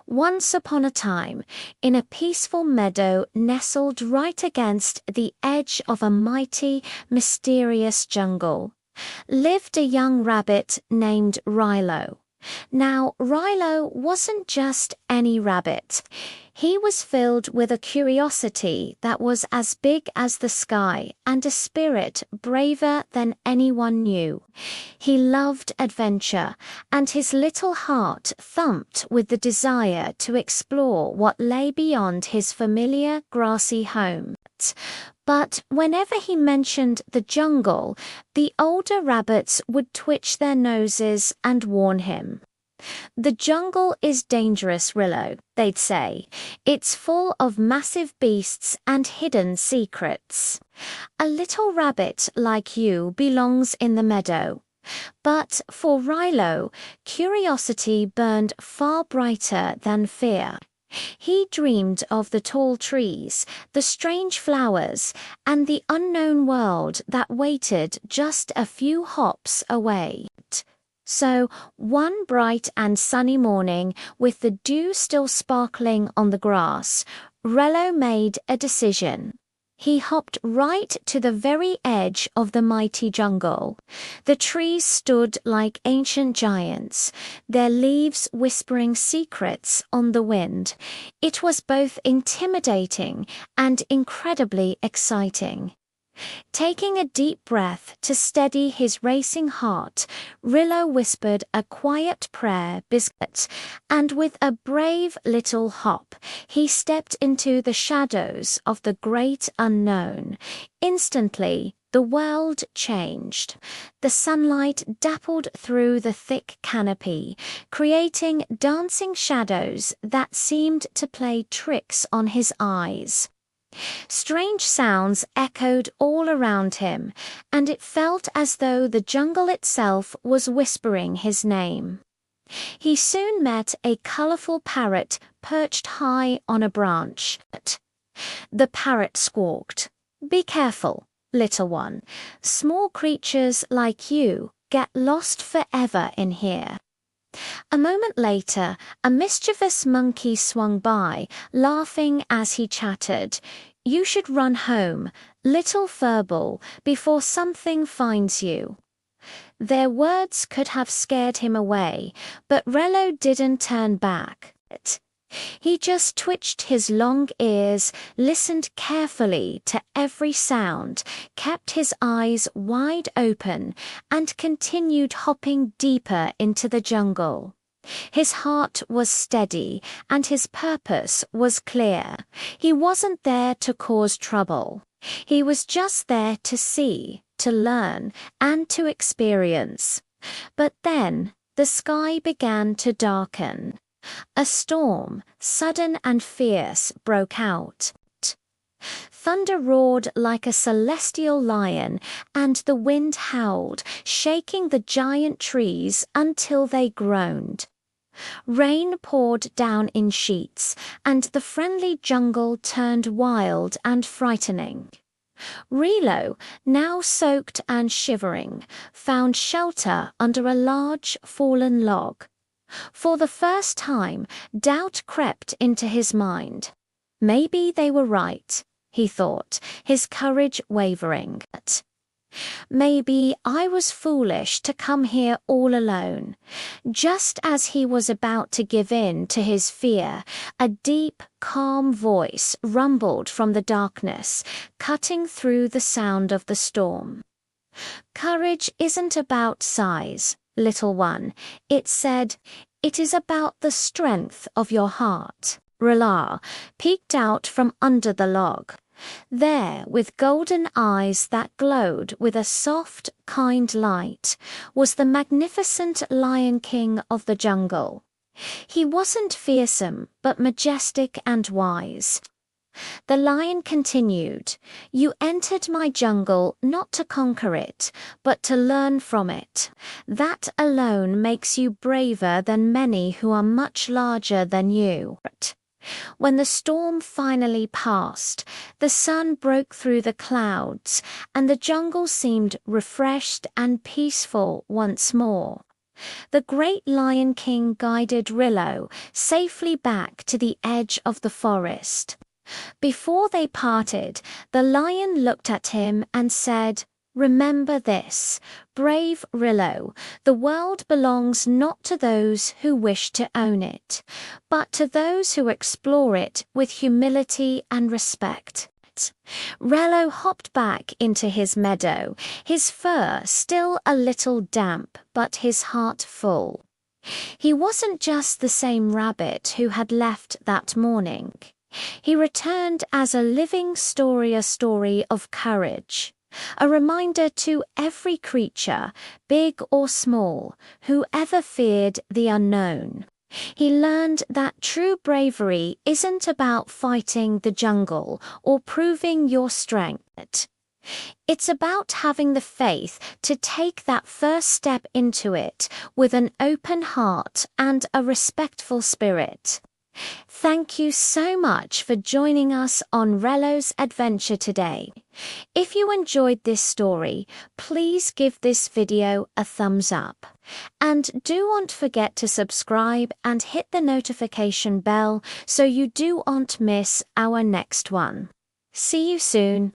Once upon a time, in a peaceful meadow nestled right against the edge of a mighty, mysterious jungle, lived a young rabbit named Rilo. Now, Rilo wasn't just any rabbit. He was filled with a curiosity that was as big as the sky and a spirit braver than anyone knew. He loved adventure, and his little heart thumped with the desire to explore what lay beyond his familiar grassy home. But whenever he mentioned the jungle, the older rabbits would twitch their noses and warn him. "The jungle is dangerous, Rilo," they'd say. "It's full of massive beasts and hidden secrets. A little rabbit like you belongs in the meadow." But for Rilo, curiosity burned far brighter than fear. He dreamed of the tall trees, the strange flowers, and the unknown world that waited just a few hops away. So, one bright and sunny morning, with the dew still sparkling on the grass, Rilo made a decision. He hopped right to the very edge of the mighty jungle. The trees stood like ancient giants, their leaves whispering secrets on the wind. It was both intimidating and incredibly exciting. Taking a deep breath to steady his racing heart, Rilo whispered a quiet prayer biscuit, and with a brave little hop, he stepped into the shadows of the great unknown. Instantly, the world changed. The sunlight dappled through the thick canopy, creating dancing shadows that seemed to play tricks on his eyes. Strange sounds echoed all around him, and it felt as though the jungle itself was whispering his name. He soon met a colorful parrot perched high on a branch. The parrot squawked, "Be careful, little one. Small creatures like you get lost forever in here." A moment later, a mischievous monkey swung by, laughing as he chattered, "You should run home, little furball, before something finds you." Their words could have scared him away, but Rilo didn't turn back. He just twitched his long ears, listened carefully to every sound, kept his eyes wide open, and continued hopping deeper into the jungle. His heart was steady, and his purpose was clear. He wasn't there to cause trouble. He was just there to see, to learn, and to experience. But then the sky began to darken. A storm, sudden and fierce, broke out. Thunder roared like a celestial lion, and the wind howled, shaking the giant trees until they groaned. Rain poured down in sheets, and the friendly jungle turned wild and frightening. Rilo, now soaked and shivering, found shelter under a large fallen log. For the first time, doubt crept into his mind. Maybe they were right, he thought, his courage wavering. Maybe I was foolish to come here all alone. Just as he was about to give in to his fear, a deep, calm voice rumbled from the darkness, cutting through the sound of the storm. "Courage isn't about size, little one," it said. "It is about the strength of your heart." Rilo peeked out from under the log. There, with golden eyes that glowed with a soft, kind light, was the magnificent Lion King of the jungle. He wasn't fearsome, but majestic and wise. The lion continued, "You entered my jungle not to conquer it, but to learn from it. That alone makes you braver than many who are much larger than you." When the storm finally passed, the sun broke through the clouds, and the jungle seemed refreshed and peaceful once more. The great Lion King guided Rilo safely back to the edge of the forest. Before they parted, the lion looked at him and said, "Remember this, brave Rilo, the world belongs not to those who wish to own it, but to those who explore it with humility and respect." Rilo hopped back into his meadow, his fur still a little damp, but his heart full. He wasn't just the same rabbit who had left that morning. He returned as a living story, a story of courage, a reminder to every creature, big or small, who ever feared the unknown. He learned that true bravery isn't about fighting the jungle or proving your strength. It's about having the faith to take that first step into it with an open heart and a respectful spirit. Thank you so much for joining us on Rilo's adventure today. If you enjoyed this story, please give this video a thumbs up. And do not forget to subscribe and hit the notification bell so you do not miss our next one. See you soon.